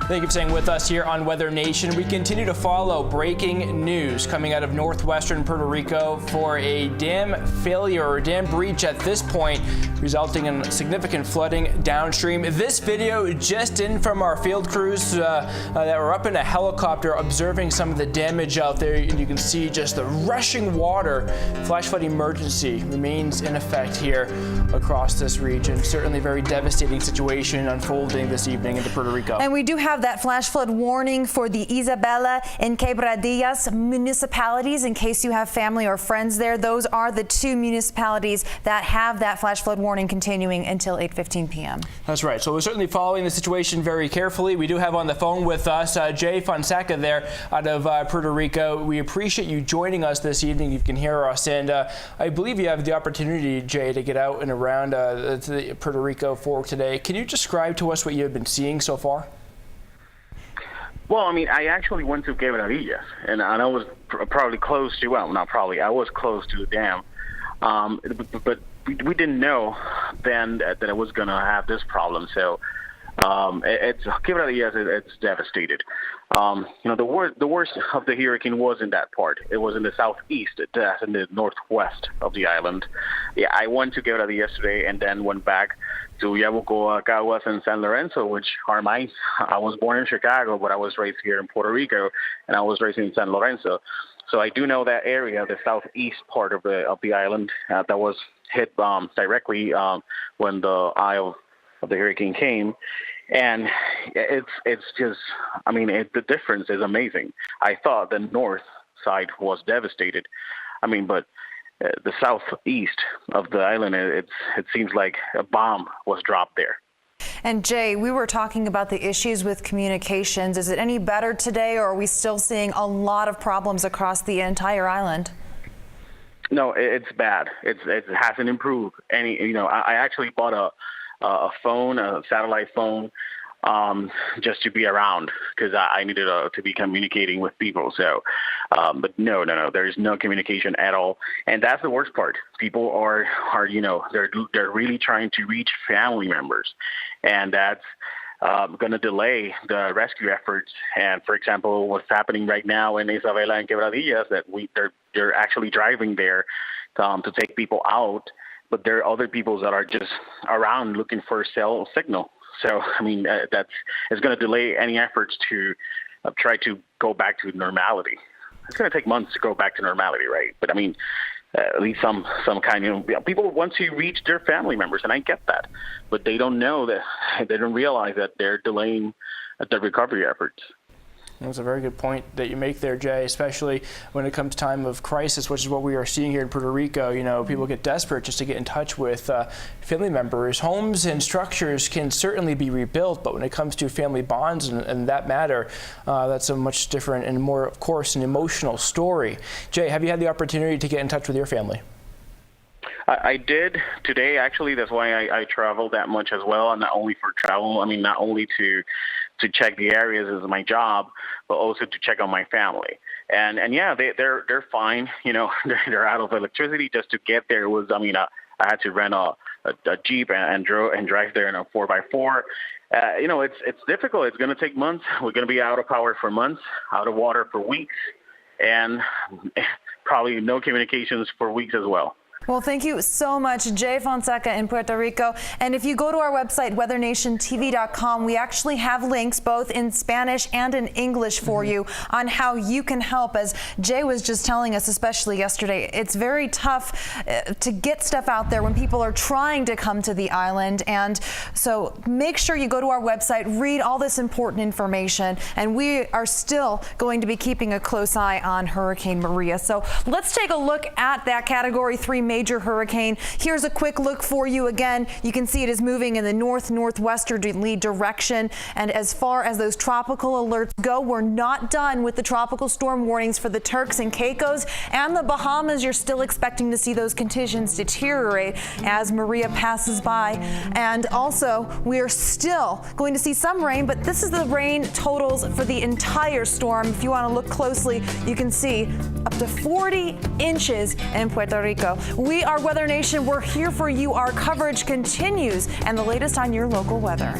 Thank you for staying with us here on Weather Nation. We continue to follow breaking news coming out of northwestern Puerto Rico for a dam failure or dam breach at this point, resulting in significant flooding downstream. This video just in from our field crews that were up in a helicopter observing some of the damage out there, and you can see just the rushing water. Flash flood emergency remains in effect here across this region. Certainly a very devastating situation unfolding this evening into Puerto Rico. And we do have that flash flood warning for the Isabela and Quebradillas municipalities in case you have family or friends there. Those are the two municipalities that have that flash flood warning continuing until 8:15 p.m. That's right. So we're certainly following the situation very carefully. We do have on the phone with us Jay Fonseca there out of Puerto Rico. We appreciate you joining us this evening. You can hear us, and I believe you have the opportunity, Jay, to get out and around to Puerto Rico for today. Can you describe to us what you have been seeing so far? Well, I mean, I actually went to Quebradillas, and I was probably close to, well, not probably, I was close to the dam. But we didn't know then that it was going to have this problem. So it's Quebradillas, it's devastated. The worst of the hurricane was in that part. It was in the southeast, that's in the northwest of the island. Yeah, I went to Quebradillas yesterday and then went back to Yabucoa, Caguas, and San Lorenzo, which are mine. I was born in Chicago, but I was raised here in Puerto Rico, and I was raised in San Lorenzo. So I do know that area, the southeast part of the island, that was hit directly when the eye of the hurricane came. And it's just, I mean, the difference is amazing. I thought the north side was devastated. I mean, but the southeast of the island, it seems like a bomb was dropped there. And Jay, we were talking about the issues with communications. Is it any better today, or are we still seeing a lot of problems across the entire island? No, it's bad. It hasn't improved any. I actually bought a phone, a satellite phone, just to be around because I needed to be communicating with people. So, but no, there is no communication at all, and that's the worst part. People are they're really trying to reach family members, and that's going to delay the rescue efforts. And for example, what's happening right now in Isabela and Quebradillas, that they're actually driving there to take people out. But there are other people that are just around looking for a cell signal. So, I mean, it's going to delay any efforts to try to go back to normality. It's going to take months to go back to normality, right? But, I mean, at least some kind of people want to reach their family members, and I get that. But they don't know that, they don't realize that they're delaying the recovery efforts. That's a very good point that you make there, Jay, especially when it comes time of crisis, which is what we are seeing here in Puerto Rico. People get desperate just to get in touch with family members. Homes and structures can certainly be rebuilt, but when it comes to family bonds and that matter, that's a much different and more, of course, an emotional story. Jay, have you had the opportunity to get in touch with your family? I did today, actually. That's why I traveled that much as well, and not only for travel. I mean, not only to check the areas as my job, but also to check on my family. And yeah, they're fine. They're out of electricity. Just to get there was, I had to rent a Jeep and drive there in a 4x4. It's difficult. It's going to take months. We're going to be out of power for months, out of water for weeks, and probably no communications for weeks as well. Well, thank you so much, Jay Fonseca in Puerto Rico. And if you go to our website, weathernationtv.com, we actually have links both in Spanish and in English for you on how you can help. As Jay was just telling us, especially yesterday, it's very tough to get stuff out there when people are trying to come to the island. And so make sure you go to our website, read all this important information. And we are still going to be keeping a close eye on Hurricane Maria. So let's take a look at that Category 3 major hurricane. Here's a quick look for you again. You can see it is moving in the northwesterly direction. And as far as those tropical alerts go, we're not done with the tropical storm warnings for the Turks and Caicos and the Bahamas. You're still expecting to see those conditions deteriorate as Maria passes by. And also, we are still going to see some rain, but this is the rain totals for the entire storm. If you want to look closely, you can see up to 40 inches in Puerto Rico. We are Weather Nation. We're here for you. Our coverage continues and the latest on your local weather.